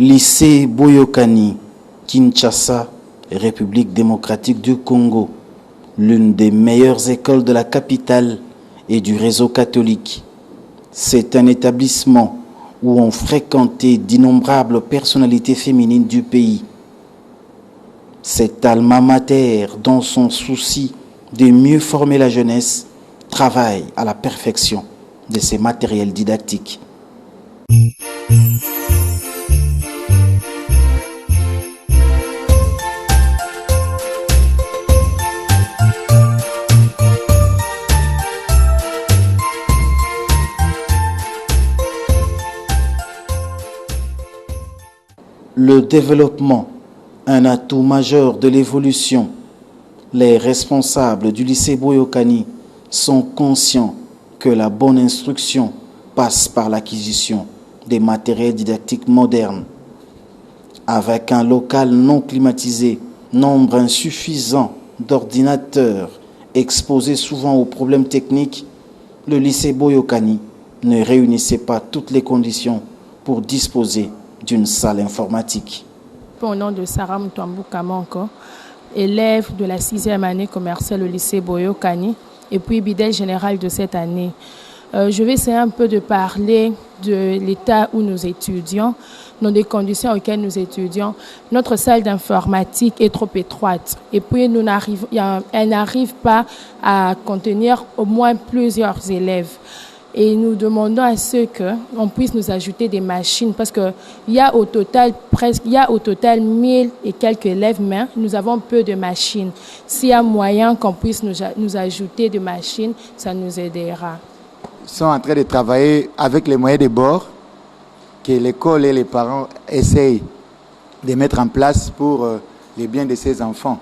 Lycée Boyokani, Kinshasa, République démocratique du Congo, l'une des meilleures écoles de la capitale et du réseau catholique. C'est un établissement où ont fréquenté d'innombrables personnalités féminines du pays. Cet alma mater, dans son souci de mieux former la jeunesse, travaille à la perfection de ses matériels didactiques. Le développement, un atout majeur de l'évolution. Les responsables du lycée Boyokani sont conscients que la bonne instruction passe par l'acquisition des matériels didactiques modernes. Avec un local non climatisé, nombre insuffisant d'ordinateurs exposés souvent aux problèmes techniques, le lycée Boyokani ne réunissait pas toutes les conditions pour disposer d'une salle informatique. Au nom de Sarah Mutambou Kamanko, élève de la 6e année commerciale au lycée Boyokani et puis bidèle général de cette année. Je vais essayer un peu de parler de l'état où nous étudions, dans des conditions auxquelles nous étudions. Notre salle d'informatique est trop étroite et puis elle n'arrive pas à contenir au moins plusieurs élèves. Et nous demandons à ce qu'on puisse nous ajouter des machines parce qu'il y a au total 1000 et quelques élèves, mais nous avons peu de machines. S'il y a moyen qu'on puisse nous ajouter des machines, ça nous aidera. Ils sont en train de travailler avec les moyens de bord que l'école et les parents essayent de mettre en place pour le bien de ces enfants.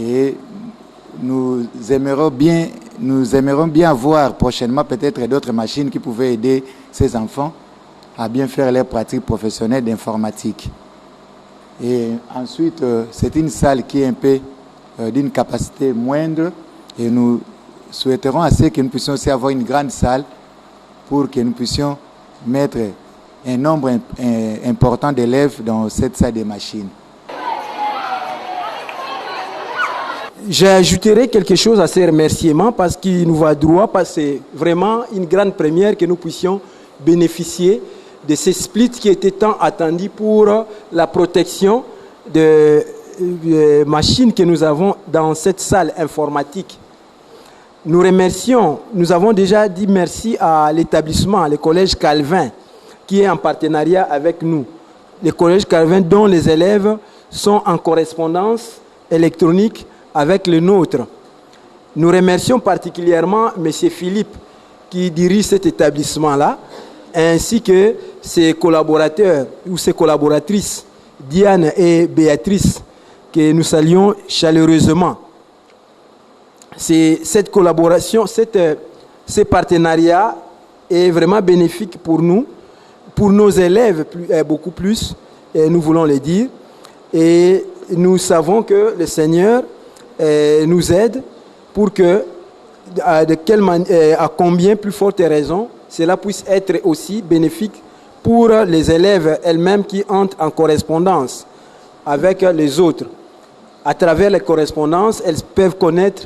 Et nous aimerions bien avoir prochainement peut-être d'autres machines qui pouvaient aider ces enfants à bien faire leur pratique professionnelle d'informatique. Et ensuite, c'est une salle qui est un peu d'une capacité moindre et nous souhaiterons assez que nous puissions aussi avoir une grande salle pour que nous puissions mettre un nombre important d'élèves dans cette salle des machines. J'ajouterai quelque chose à ces remerciements parce qu'il nous va droit, parce que c'est vraiment une grande première que nous puissions bénéficier de ces splits qui étaient tant attendus pour la protection des machines que nous avons dans cette salle informatique. Nous remercions, nous avons déjà dit merci à l'établissement, le Collège Calvin, qui est en partenariat avec nous. Le Collège Calvin dont les élèves sont en correspondance électronique avec le nôtre. Nous remercions particulièrement M. Philippe qui dirige cet établissement-là, ainsi que ses collaborateurs ou ses collaboratrices, Diane et Béatrice, que nous saluons chaleureusement. Cette collaboration, ce partenariat est vraiment bénéfique pour nous, pour nos élèves beaucoup plus, et nous voulons le dire. Et nous savons que le Seigneur nous aide pour que, à combien plus forte raison, cela puisse être aussi bénéfique pour les élèves elles-mêmes qui entrent en correspondance avec les autres. À travers les correspondances, elles peuvent connaître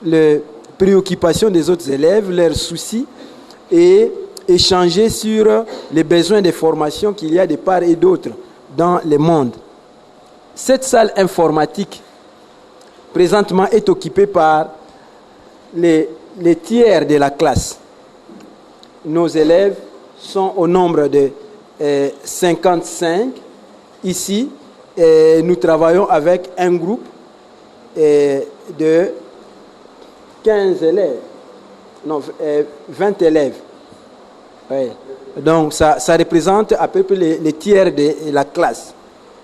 les préoccupations des autres élèves, leurs soucis et échanger sur les besoins de formation qu'il y a de part et d'autre dans le monde. Cette salle informatique présentement est occupée par les tiers de la classe. Nos élèves sont au nombre de 55 ici et nous travaillons avec un groupe de 15 élèves, non, 20 élèves. Oui. Donc ça représente à peu près les tiers de la classe.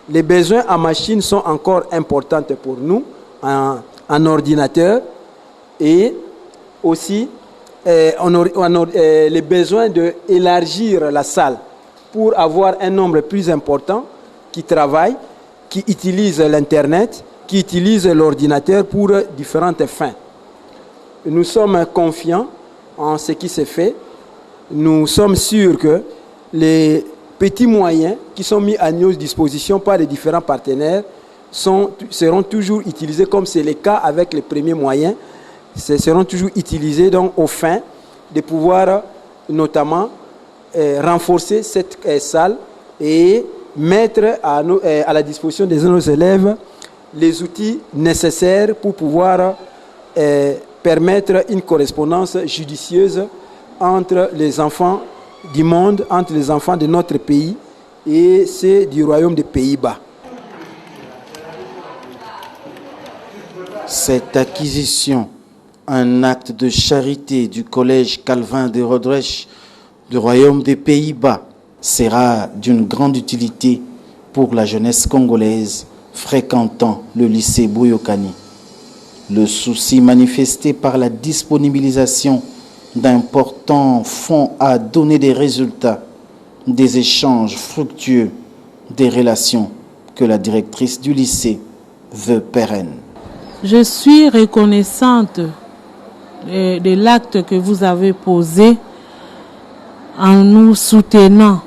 Les besoins en machines sont encore importants pour nous, en ordinateur, et aussi les besoins d'élargir la salle pour avoir un nombre plus important qui travaille, qui utilise l'Internet, qui utilise l'ordinateur pour différentes fins. Nous sommes confiants en ce qui se fait. Nous sommes sûrs que les petits moyens qui sont mis à nos dispositions par les différents partenaires seront toujours utilisés, comme c'est le cas avec les premiers moyens, seront toujours utilisés donc, aux fins de pouvoir notamment renforcer cette salle et mettre à la disposition de nos élèves les outils nécessaires pour pouvoir permettre une correspondance judicieuse entre les enfants du monde, entre les enfants de notre pays et ceux du royaume des Pays-Bas. Cette acquisition, un acte de charité du collège Calvin de Rodrèche du royaume des Pays-Bas, sera d'une grande utilité pour la jeunesse congolaise fréquentant le lycée Boyokani. Le souci manifesté par la disponibilisation d'importants fonds a donné des résultats, des échanges fructueux, des relations que la directrice du lycée veut pérennes. Je suis reconnaissante de l'acte que vous avez posé en nous soutenant,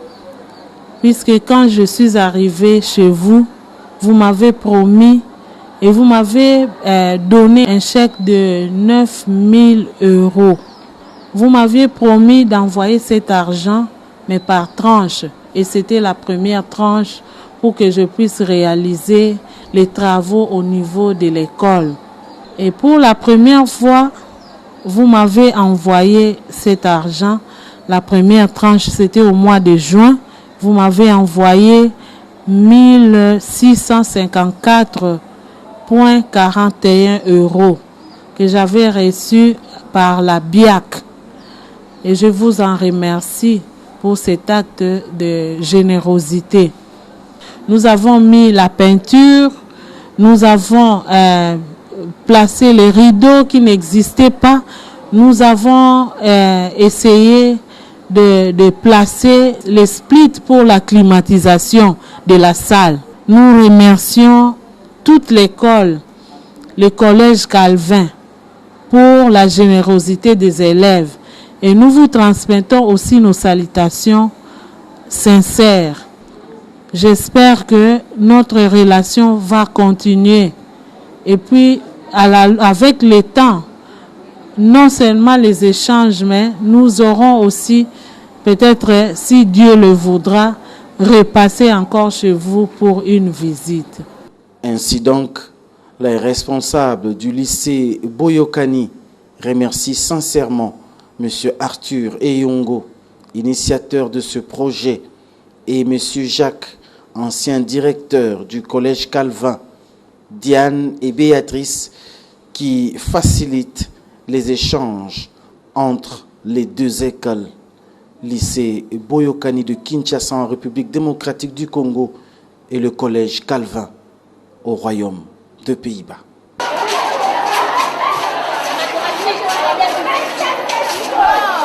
puisque quand je suis arrivée chez vous, vous m'avez promis et vous m'avez donné un chèque de 9 000 €. Vous m'aviez promis d'envoyer cet argent, mais par tranche. Et c'était la première tranche pour que je puisse réaliser les travaux au niveau de l'école. Et pour la première fois, vous m'avez envoyé cet argent. La première tranche, c'était au mois de juin. Vous m'avez envoyé 1654,41 € que j'avais reçu par la BIAC. Et je vous en remercie pour cet acte de générosité. Nous avons mis la peinture, nous avons placé les rideaux qui n'existaient pas, nous avons essayé de placer les splits pour la climatisation de la salle. Nous remercions toute l'école, le collège Calvin, pour la générosité des élèves. Et nous vous transmettons aussi nos salutations sincères. J'espère que notre relation va continuer. Et puis, avec le temps, non seulement les échanges, mais nous aurons aussi, peut-être, si Dieu le voudra, repasser encore chez vous pour une visite. Ainsi donc, les responsables du lycée Boyokani remercient sincèrement M. Arthur Eyongo, initiateur de ce projet, et M. Jacques, ancien directeur du collège Calvin, Diane et Béatrice, qui facilitent les échanges entre les deux écoles, lycée Boyokani de Kinshasa en République démocratique du Congo et le collège Calvin au royaume de Pays-Bas. Wow.